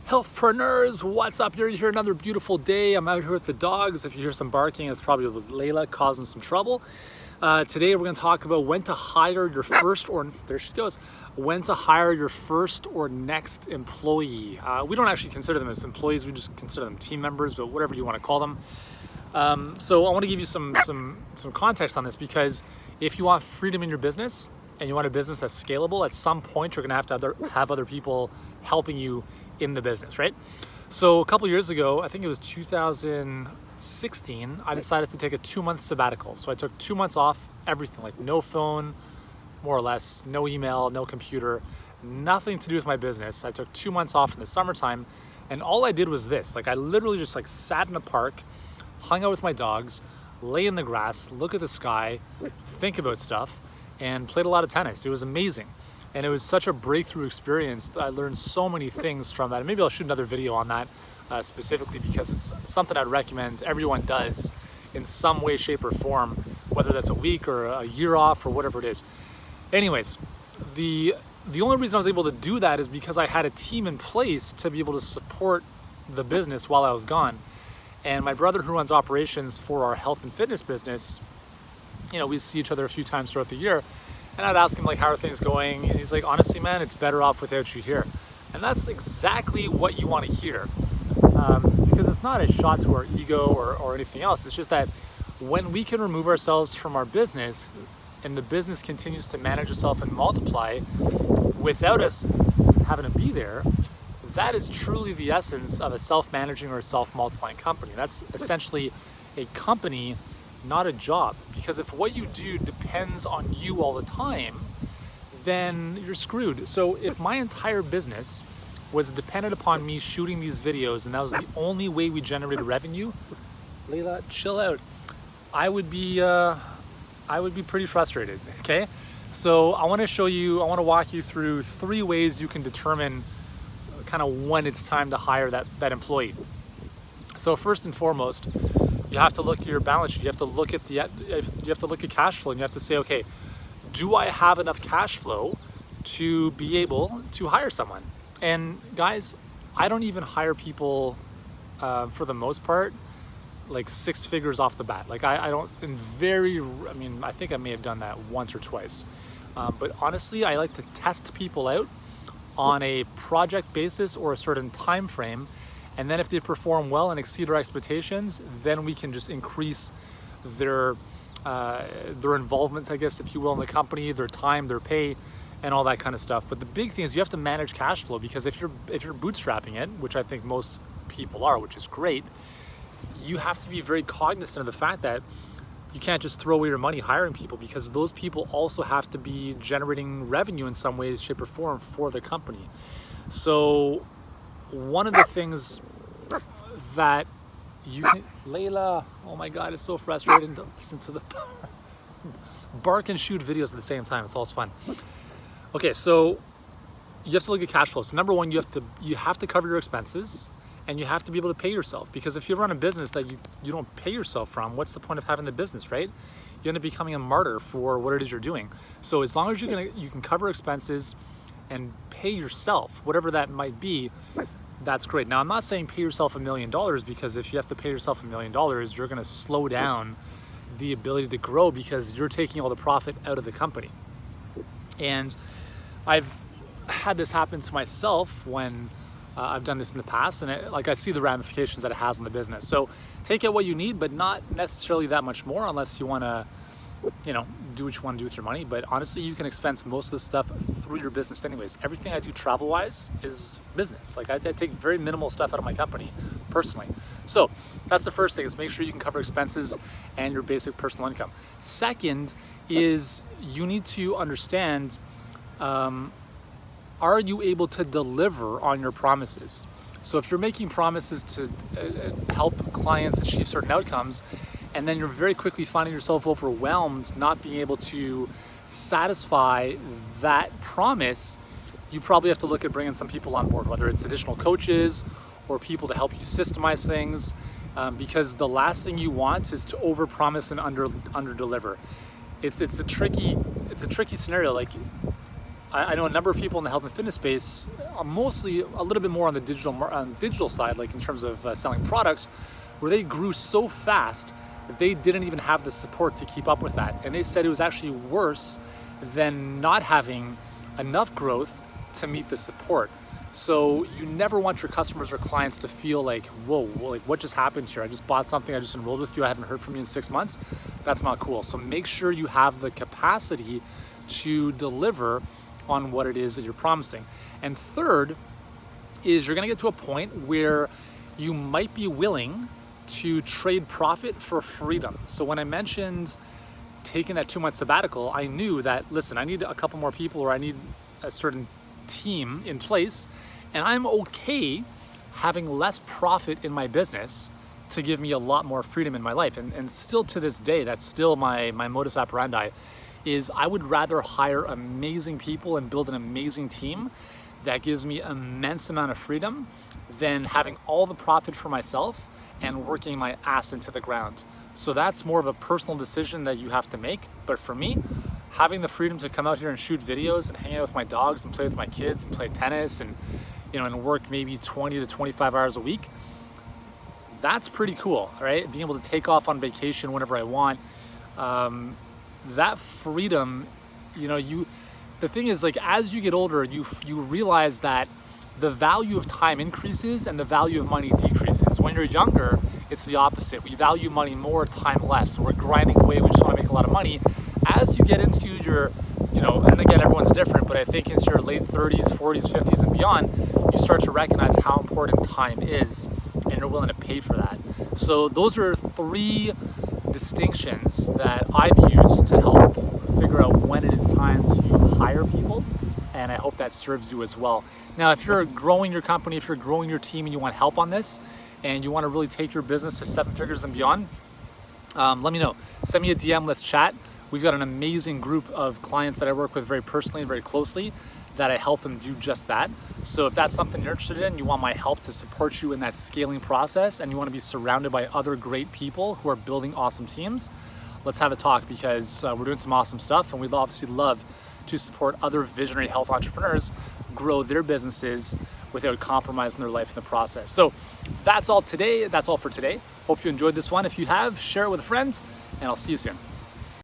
Healthpreneurs, what's up? You're here another beautiful day. I'm out here with the dogs. If you hear some barking, it's probably with Layla causing some trouble. Today we're going to talk about when to hire your first there she goes, when to hire your first or next employee. We don't actually consider them as employees, we just consider them team members, but whatever you want to call them. So I want to give you some context on this, because if you want freedom in your business and you want a business that's scalable, at some point you're going to have other people helping you in the business, right? So a couple years ago, I think it was 2016, I decided to take a 2-month sabbatical. So I took 2 months off, everything, like no phone, more or less, no email, no computer, nothing to do with my business. I took 2 months off in the summertime, and all I did was this. Like, I literally just sat in a park, hung out with my dogs, lay in the grass, look at the sky, think about stuff, and played a lot of tennis. It was amazing. And it was such a breakthrough experience. I learned so many things from that. And maybe I'll shoot another video on that specifically, because it's something I'd recommend everyone does in some way, shape, or form, whether that's a week or a year off or whatever it is. Anyways, the only reason I was able to do that is because I had a team in place to be able to support the business while I was gone. And my brother, who runs operations for our health and fitness business, we see each other a few times throughout the year. And I'd ask him, how are things going? And he's like, honestly, man, it's better off without you here. And that's exactly what you want to hear. Because it's not a shot to our ego or anything else. It's just that when we can remove ourselves from our business and the business continues to manage itself and multiply without us having to be there, that is truly the essence of a self-managing or a self-multiplying company. That's essentially a company, not a job. Because if what you do depends on you all the time, then you're screwed. So if my entire business was dependent upon me shooting these videos and that was the only way we generated revenue, Layla, chill out, I would be pretty frustrated, okay? So I want to walk you through 3 ways you can determine kind of when it's time to hire that employee. So first and foremost, you have to look at your balance sheet. You have to look at cash flow, and you have to say, okay, do I have enough cash flow to be able to hire someone? And guys, I don't even hire people for the most part like 6 figures off the bat. I think I may have done that once or twice. But honestly, I like to test people out on a project basis or a certain time frame. And then if they perform well and exceed our expectations, then we can just increase their involvements, I guess, if you will, in the company, their time, their pay, and all that kind of stuff. But the big thing is you have to manage cash flow, because if you're bootstrapping it, which I think most people are, which is great, you have to be very cognizant of the fact that you can't just throw away your money hiring people, because those people also have to be generating revenue in some way, shape, or form for the company. So one of the things that you can, Layla, oh my God, it's so frustrating to listen to the bark and shoot videos at the same time. It's all fun. Okay, so you have to look at cash flow. So number one, you have to cover your expenses, and you have to be able to pay yourself, because if you run a business that you don't pay yourself from, what's the point of having the business, right? You end up becoming a martyr for what it is you're doing. So as long as you can cover expenses and pay yourself, whatever that might be, that's great. Now, I'm not saying pay yourself $1 million, because if you have to pay yourself $1 million, you're going to slow down the ability to grow, because you're taking all the profit out of the company. And I've had this happen to myself when I've done this in the past, and I see the ramifications that it has on the business. So take out what you need, but not necessarily that much more, unless you want to do what you want to do with your money. But honestly, you can expense most of the stuff through your business anyways. Everything I do travel-wise is business. I take very minimal stuff out of my company personally. So that's the first thing, is make sure you can cover expenses and your basic personal income. Second is you need to understand, are you able to deliver on your promises? So if you're making promises to help clients achieve certain outcomes, and then you're very quickly finding yourself overwhelmed, not being able to satisfy that promise, you probably have to look at bringing some people on board, whether it's additional coaches or people to help you systemize things, because the last thing you want is to overpromise and under-deliver. It's a tricky scenario. I know a number of people in the health and fitness space mostly a little bit more on the digital side, like in terms of selling products, where they grew so fast that they didn't even have the support to keep up with that. And they said it was actually worse than not having enough growth to meet the support. So you never want your customers or clients to feel like, whoa, like what just happened here? I just bought something, I just enrolled with you, I haven't heard from you in 6 months. That's not cool. So make sure you have the capacity to deliver on what it is that you're promising. And third is you're gonna get to a point where you might be willing to trade profit for freedom. So when I mentioned taking that 2-month sabbatical, I knew that, listen, I need a couple more people, or I need a certain team in place, and I'm okay having less profit in my business to give me a lot more freedom in my life. And still to this day, that's still my modus operandi, is I would rather hire amazing people and build an amazing team that gives me immense amount of freedom than having all the profit for myself and working my ass into the ground. So that's more of a personal decision that you have to make. But for me, having the freedom to come out here and shoot videos and hang out with my dogs and play with my kids and play tennis and, you know, and work maybe 20 to 25 hours a week, that's pretty cool, right? Being able to take off on vacation whenever I want, that freedom, you know, the thing is, like, as you get older, you realize that the value of time increases and the value of money decreases. When you're younger, it's the opposite. We value money more, time less. So we're grinding away, we just want to make a lot of money. As you get into your, you know, and again, everyone's different, but I think into your late 30s, 40s, 50s and beyond, you start to recognize how important time is, and you're willing to pay for that. So those are 3 distinctions that I've used to help figure out when it is time to hire people, and I hope that serves you as well. Now, if you're growing your company, if you're growing your team and you want help on this, and you want to really take your business to 7 figures and beyond, let me know. Send me a DM, let's chat. We've got an amazing group of clients that I work with very personally and very closely that I help them do just that. So if that's something you're interested in, you want my help to support you in that scaling process, and you want to be surrounded by other great people who are building awesome teams, let's have a talk, because we're doing some awesome stuff, and we'd obviously love to support other visionary health entrepreneurs grow their businesses without compromising their life in the process. So that's all today. That's all for today. Hope you enjoyed this one. If you have, share it with a friend, and I'll see you soon.